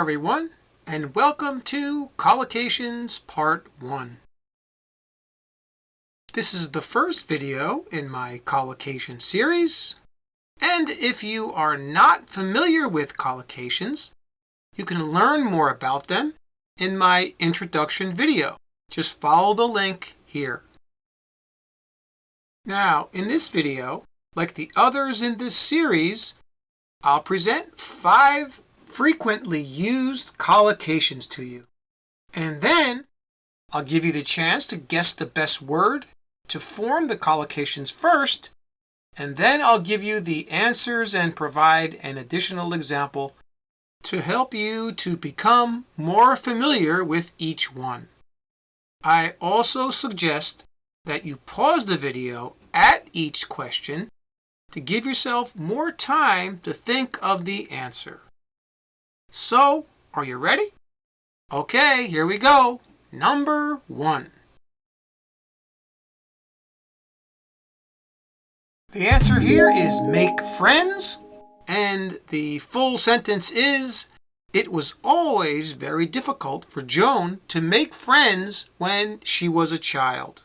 everyone, and welcome to Collocations Part 1. This is the first video in my collocation series, and if you are not familiar with collocations, you can learn more about them in my introduction video. Just follow the link here. Now, in this video, like the others in this series, I'll present 5 frequently used collocations to you. And then I'll give you the chance to guess the best word to form the collocations first, and then I'll give you the answers and provide an additional example to help you to become more familiar with each one. I also suggest that you pause the video at each question to give yourself more time to think of the answer. So, are you ready? Okay, here we go. Number 1. The answer here is make friends, and the full sentence is, it was always very difficult for Joan to make friends when she was a child.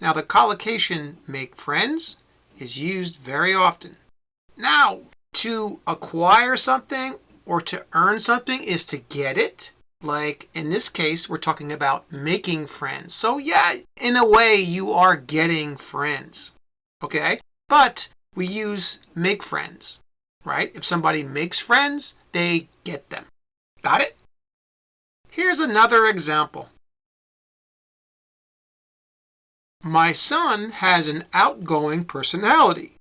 Now, the collocation make friends is used very often. Now, to acquire something or to earn something is to get it. Like in this case, we're talking about making friends. So yeah, in a way, you are getting friends. Okay? But we use make friends, right? If somebody makes friends, they get them. Got it? Here's another example. My son has an outgoing personality,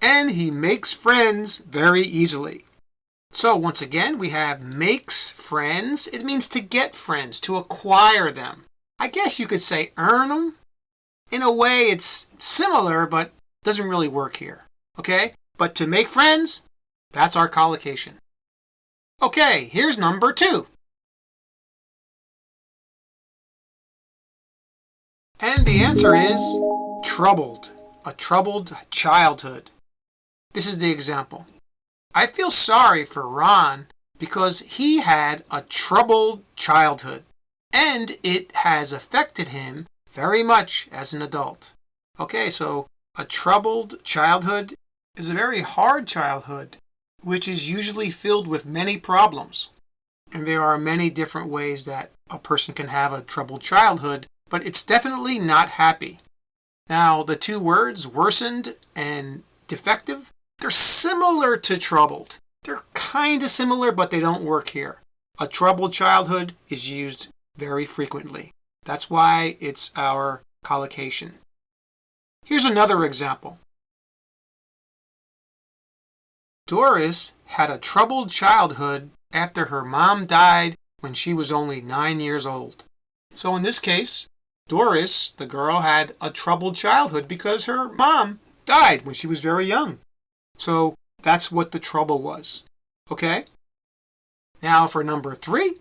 and he makes friends very easily. So once again, we have makes friends. It means to get friends, to acquire them. I guess you could say earn them. In a way, it's similar, but doesn't really work here. Okay? But to make friends, that's our collocation. Okay, here's number 2. And the answer is troubled. A troubled childhood. This is the example. I feel sorry for Ron because he had a troubled childhood, and it has affected him very much as an adult. Okay, so a troubled childhood is a very hard childhood, which is usually filled with many problems. And there are many different ways that a person can have a troubled childhood, but it's definitely not happy. Now, the 2 words, worsened and defective, they're similar to troubled. They're kind of similar, but they don't work here. A troubled childhood is used very frequently. That's why it's our collocation. Here's another example. Doris had a troubled childhood after her mom died when she was only 9 years old. So in this case, Doris, the girl, had a troubled childhood because her mom died when she was very young. So that's what the trouble was. Okay? Now for number 3.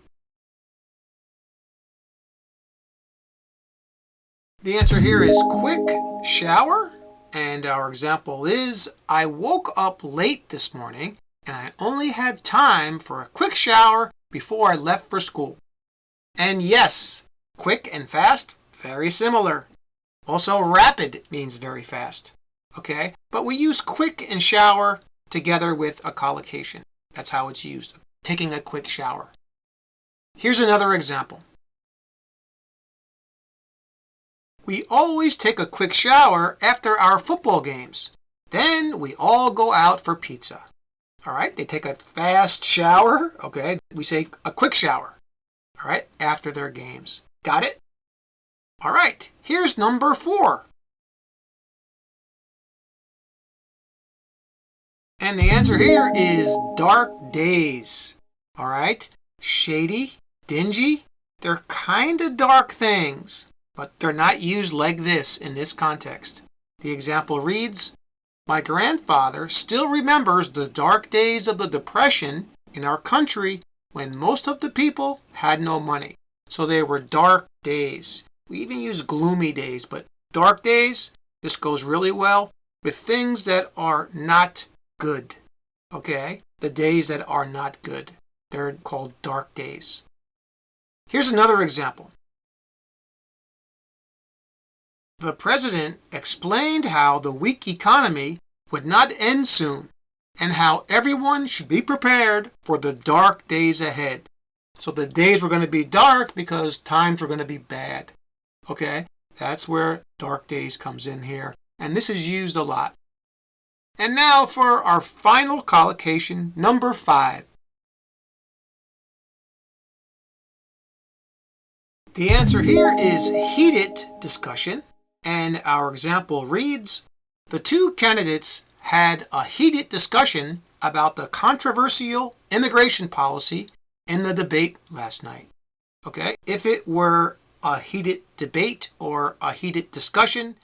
The answer here is quick shower. And our example is, I woke up late this morning and I only had time for a quick shower before I left for school. And yes, quick and fast, very similar. Also, rapid means very fast. Okay? But we use quick and shower together with a collocation. That's how it's used, taking a quick shower. Here's another example. We always take a quick shower after our football games. Then we all go out for pizza. All right? They take a fast shower. Okay? We say a quick shower. All right? After their games. Got it? All right. Here's number 4. And the answer here is dark days. All right? Shady, dingy, they're kind of dark things, but they're not used like this in this context. The example reads, my grandfather still remembers the dark days of the Depression in our country when most of the people had no money. So they were dark days. We even use gloomy days, but dark days, this goes really well with things that are not good. Okay? The days that are not good. They're called dark days. Here's another example. The president explained how the weak economy would not end soon and how everyone should be prepared for the dark days ahead. So the days were going to be dark because times were going to be bad. Okay? That's where dark days comes in here. And this is used a lot. And now for our final collocation, number 5. The answer here is heated discussion. And our example reads, the two candidates had a heated discussion about the controversial immigration policy in the debate last night. Okay? If it were a heated debate or a heated discussion,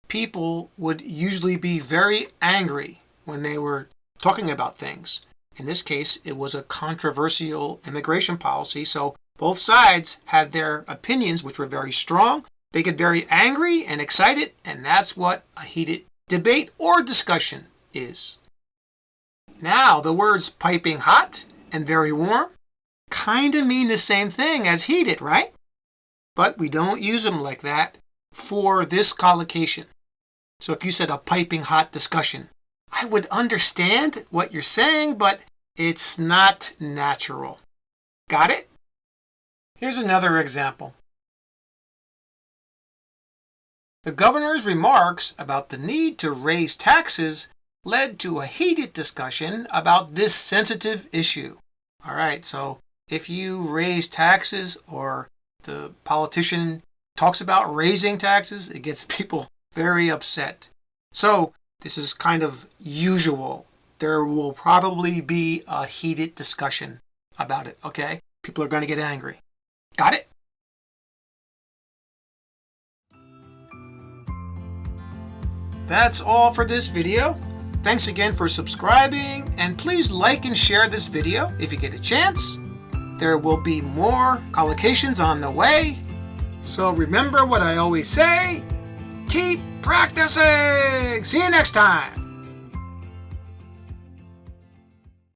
people would usually be very angry when they were talking about things. In this case, it was a controversial immigration policy, so both sides had their opinions, which were very strong. They get very angry and excited, and that's what a heated debate or discussion is. Now, the words piping hot and very warm kind of mean the same thing as heated, right? But we don't use them like that for this collocation. So if you said a piping hot discussion, I would understand what you're saying, but it's not natural. Got it? Here's another example. The governor's remarks about the need to raise taxes led to a heated discussion about this sensitive issue. All right, so if you raise taxes or the politician talks about raising taxes, it gets people very upset. So this is kind of usual. There will probably be a heated discussion about it, okay? People are going to get angry. Got it? That's all for this video. Thanks again for subscribing, and please like and share this video if you get a chance. There will be more collocations on the way. So remember what I always say, keep practicing! See you next time!